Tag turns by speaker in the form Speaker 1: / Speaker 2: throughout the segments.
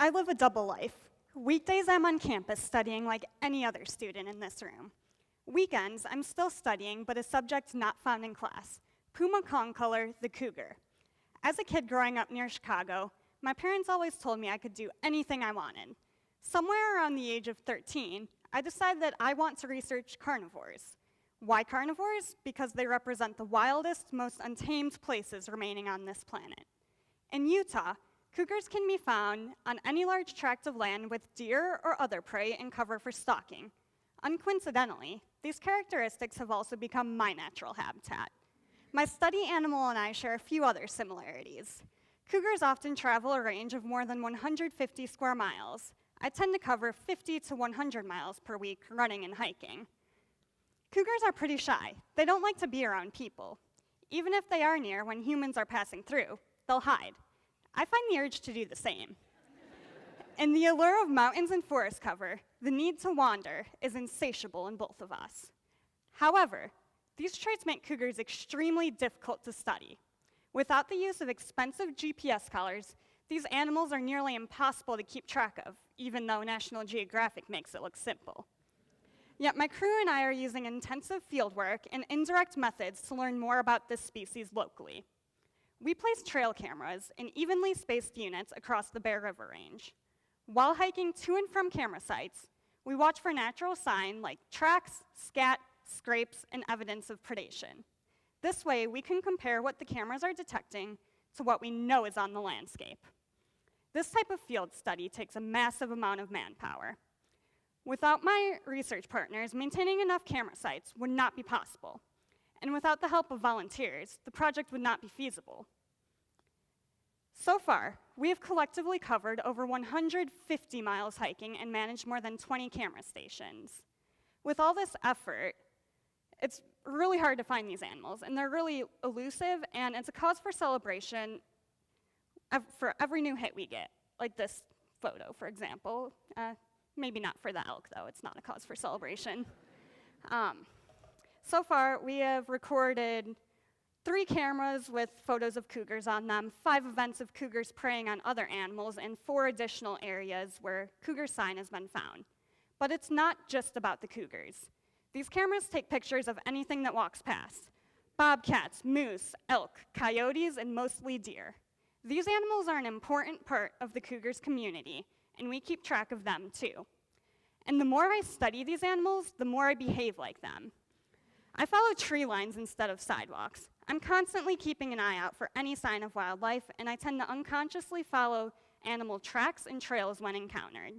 Speaker 1: I live a double life. Weekdays, I'm on campus studying like any other student in this room. Weekends, I'm still studying, but a subject not found in class, puma concolor, the cougar. As a kid growing up near Chicago, my parents always told me I could do anything I wanted. Somewhere around the age of 13, I decided that I want to research carnivores. Why carnivores? Because they represent the wildest, most untamed places remaining on this planet. In Utah, cougars can be found on any large tract of land with deer or other prey and cover for stalking. Uncoincidentally, these characteristics have also become my natural habitat. My study animal and I share a few other similarities. Cougars often travel a range of more than 150 square miles. I tend to cover 50 to 100 miles per week running and hiking. Cougars are pretty shy. They don't like to be around people. Even if they are near when humans are passing through, they'll hide. I find the urge to do the same. In the allure of mountains and forest cover, the need to wander is insatiable in both of us. However, these traits make cougars extremely difficult to study. Without the use of expensive GPS collars, these animals are nearly impossible to keep track of, even though National Geographic makes it look simple. Yet my crew and I are using intensive fieldwork and indirect methods to learn more about this species locally. We place trail cameras in evenly spaced units across the Bear River Range. While hiking to and from camera sites, we watch for natural signs like tracks, scat, scrapes, and evidence of predation. This way, we can compare what the cameras are detecting to what we know is on the landscape. This type of field study takes a massive amount of manpower. Without my research partners, maintaining enough camera sites would not be possible. And without the help of volunteers, the project would not be feasible. So far, we have collectively covered over 150 miles hiking and managed more than 20 camera stations. With all this effort, it's really hard to find these animals, and they're really elusive, and it's a cause for celebration for every new hit we get, like this photo, for example. Maybe not for the elk, though. It's not a cause for celebration. So far, we have recorded 3 cameras with photos of cougars on them, 5 events of cougars preying on other animals, and 4 additional areas where cougar sign has been found. But it's not just about the cougars. These cameras take pictures of anything that walks past: bobcats, moose, elk, coyotes, and mostly deer. These animals are an important part of the cougars community, and we keep track of them too. And the more I study these animals, the more I behave like them. I follow tree lines instead of sidewalks. I'm constantly keeping an eye out for any sign of wildlife, and I tend to unconsciously follow animal tracks and trails when encountered.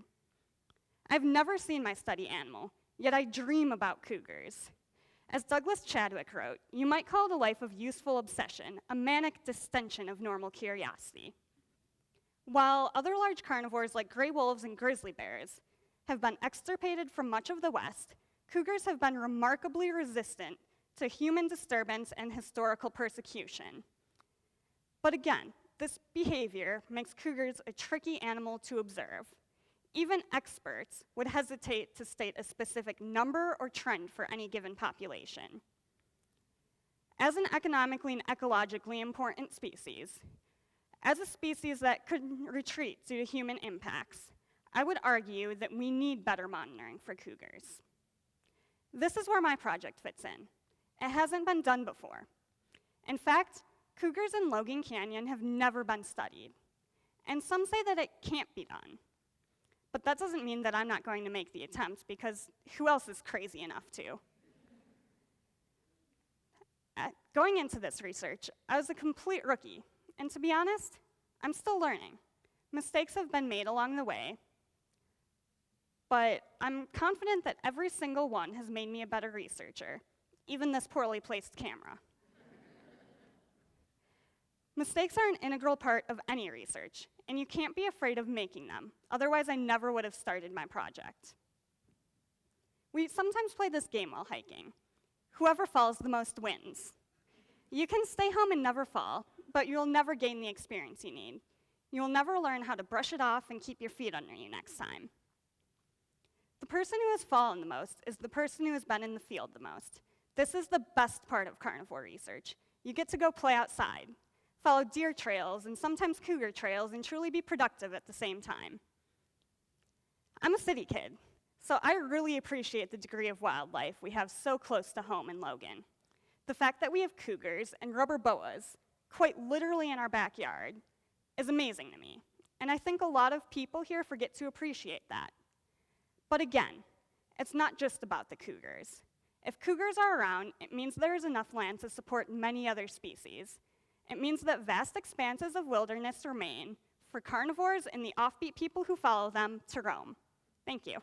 Speaker 1: I've never seen my study animal, yet I dream about cougars. As Douglas Chadwick wrote, you might call it a life of useful obsession, a manic distension of normal curiosity. While other large carnivores like gray wolves and grizzly bears have been extirpated from much of the West, cougars have been remarkably resistant to human disturbance and historical persecution. But again, this behavior makes cougars a tricky animal to observe. Even experts would hesitate to state a specific number or trend for any given population. As an economically and ecologically important species, as a species that could retreat due to human impacts, I would argue that we need better monitoring for cougars. This is where my project fits in. It hasn't been done before. In fact, cougars in Logan Canyon have never been studied, and some say that it can't be done. But that doesn't mean that I'm not going to make the attempt, because who else is crazy enough to? Going into this research, I was a complete rookie, and to be honest, I'm still learning. Mistakes have been made along the way, but I'm confident that every single one has made me a better researcher, even this poorly placed camera. Mistakes are an integral part of any research, and you can't be afraid of making them. Otherwise, I never would have started my project. We sometimes play this game while hiking. Whoever falls the most wins. You can stay home and never fall, but you'll never gain the experience you need. You'll never learn how to brush it off and keep your feet under you next time. The person who has fallen the most is the person who has been in the field the most. This is the best part of carnivore research. You get to go play outside, follow deer trails and sometimes cougar trails, and truly be productive at the same time. I'm a city kid, so I really appreciate the degree of wildlife we have so close to home in Logan. The fact that we have cougars and rubber boas, quite literally in our backyard, is amazing to me. And I think a lot of people here forget to appreciate that. But again, it's not just about the cougars. If cougars are around, it means there is enough land to support many other species. It means that vast expanses of wilderness remain for carnivores and the offbeat people who follow them to roam. Thank you.